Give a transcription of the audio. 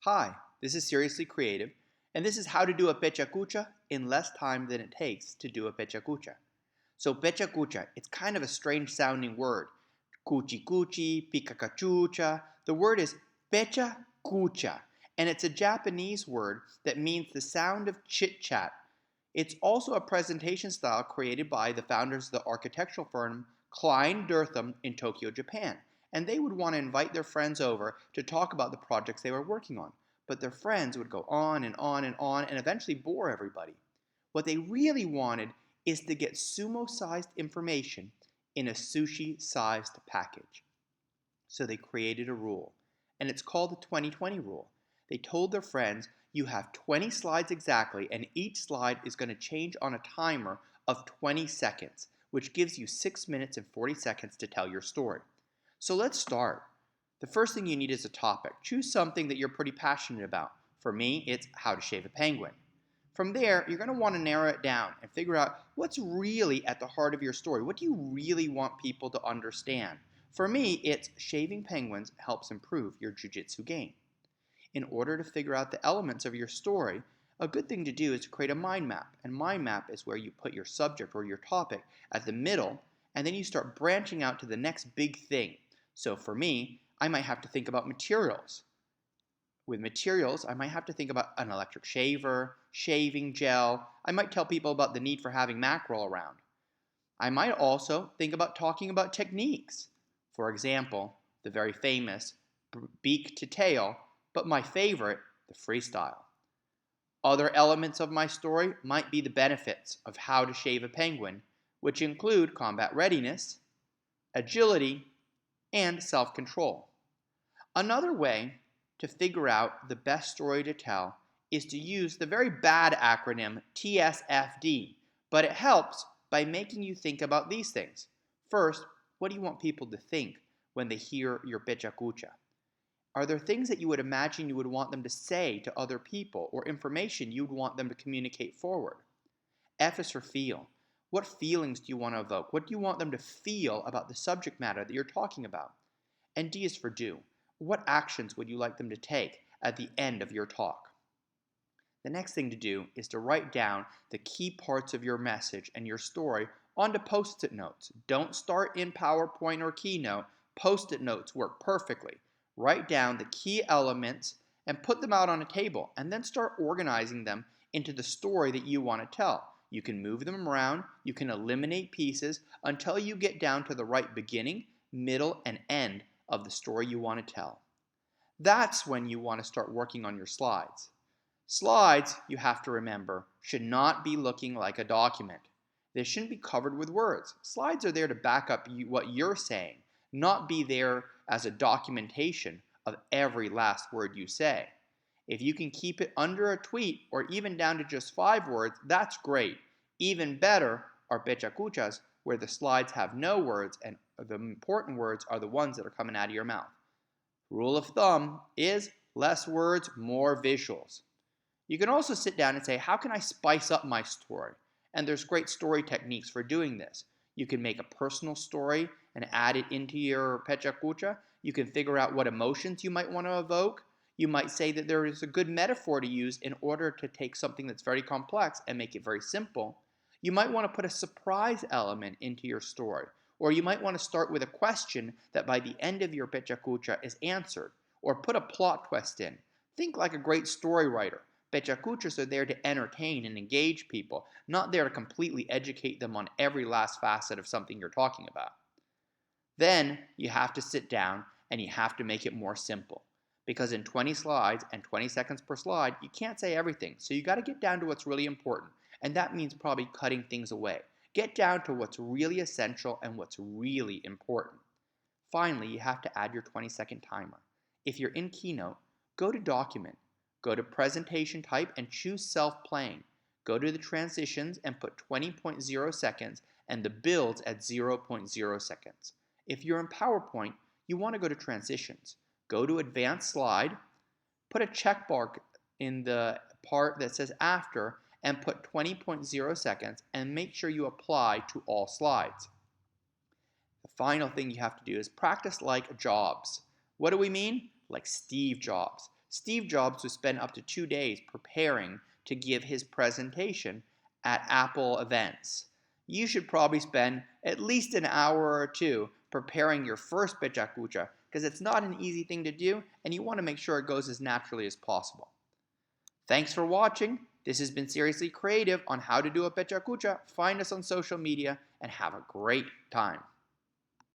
Hi, this is Seriously Creative, and this is how to do a Pecha Kucha in less time than it takes to do a Pecha Kucha. So Pecha Kucha, it's kind of a strange sounding word. Cuchi cuchi, pikachucha. The word is Pecha Kucha, and it's a Japanese word that means the sound of chit-chat. It's also a presentation style created by the founders of the architectural firm Klein Durtham in Tokyo, Japan. And they would want to invite their friends over to talk about the projects they were working on. But their friends would go on and on and on and eventually bore everybody. What they really wanted is to get sumo-sized information in a sushi-sized package. So they created a rule, and it's called the 20-20 rule. They told their friends, you have 20 slides exactly, and each slide is going to change on a timer of 20 seconds, which gives you 6 minutes and 40 seconds to tell your story. So let's start. The first thing you need is a topic. Choose something that you're pretty passionate about. For me, it's how to shave a penguin. From there, you're going to want to narrow it down and figure out what's really at the heart of your story. What do you really want people to understand? For me, it's shaving penguins helps improve your jiu-jitsu game. In order to figure out the elements of your story, a good thing to do is to create a mind map. And mind map is where you put your subject or your topic at the middle, and then you start branching out to the next big thing. So for me, I might have to think about materials. With materials, I might have to think about an electric shaver, shaving gel. I might tell people about the need for having mackerel around. I might also think about talking about techniques. For example, the very famous beak to tail, but my favorite, the freestyle. Other elements of my story might be the benefits of how to shave a penguin, which include combat readiness, agility, and self-control. Another way to figure out the best story to tell is to use the very bad acronym TSFD, but it helps by making you think about these things. First, what do you want people to think when they hear your Pecha Kucha? Are there things that you would imagine you would want them to say to other people or information you would want them to communicate forward? F is for feel. What feelings do you want to evoke? What do you want them to feel about the subject matter that you're talking about? And D is for do. What actions would you like them to take at the end of your talk? The next thing to do is to write down the key parts of your message and your story onto Post-it notes. Don't start in PowerPoint or Keynote. Post-it notes work perfectly. Write down the key elements and put them out on a table, and then start organizing them into the story that you want to tell. You can move them around, you can eliminate pieces until you get down to the right beginning, middle, and end of the story you want to tell. That's when you want to start working on your slides. Slides, you have to remember, should not be looking like a document. They shouldn't be covered with words. Slides are there to back up what you're saying, not be there as a documentation of every last word you say. If you can keep it under a tweet or even down to just 5 words, that's great. Even better are Pecha Kuchas, where the slides have no words and the important words are the ones that are coming out of your mouth. Rule of thumb is less words, more visuals. You can also sit down and say, how can I spice up my story? And there's great story techniques for doing this. You can make a personal story and add it into your Pecha Kucha. You can figure out what emotions you might want to evoke. You might say that there is a good metaphor to use in order to take something that's very complex and make it very simple. You might want to put a surprise element into your story. Or you might want to start with a question that by the end of your Pecha Kucha is answered. Or put a plot twist in. Think like a great story writer. Pecha Kuchas are there to entertain and engage people, not there to completely educate them on every last facet of something you're talking about. Then you have to sit down and you have to make it more simple. Because in 20 slides and 20 seconds per slide, you can't say everything. So you got to get down to what's really important. And that means probably cutting things away. Get down to what's really essential and what's really important. Finally, you have to add your 20-second timer. If you're in Keynote, go to Document. Go to Presentation Type and choose Self-Playing. Go to the Transitions and put 20.0 seconds and the builds at 0.0 seconds. If you're in PowerPoint, you want to go to Transitions. Go to Advanced Slide, put a check mark in the part that says After, and put 20.0 seconds and make sure you apply to all slides. The final thing you have to do is practice like Jobs. What do we mean? Like Steve Jobs. Steve Jobs would spend up to 2 days preparing to give his presentation at Apple events. You should probably spend at least an hour or two preparing your first Pecha Kucha because it's not an easy thing to do and you want to make sure it goes as naturally as possible. Thanks for watching. This has been Seriously Creative on how to do a Pecha Kucha. Find us on social media and have a great time.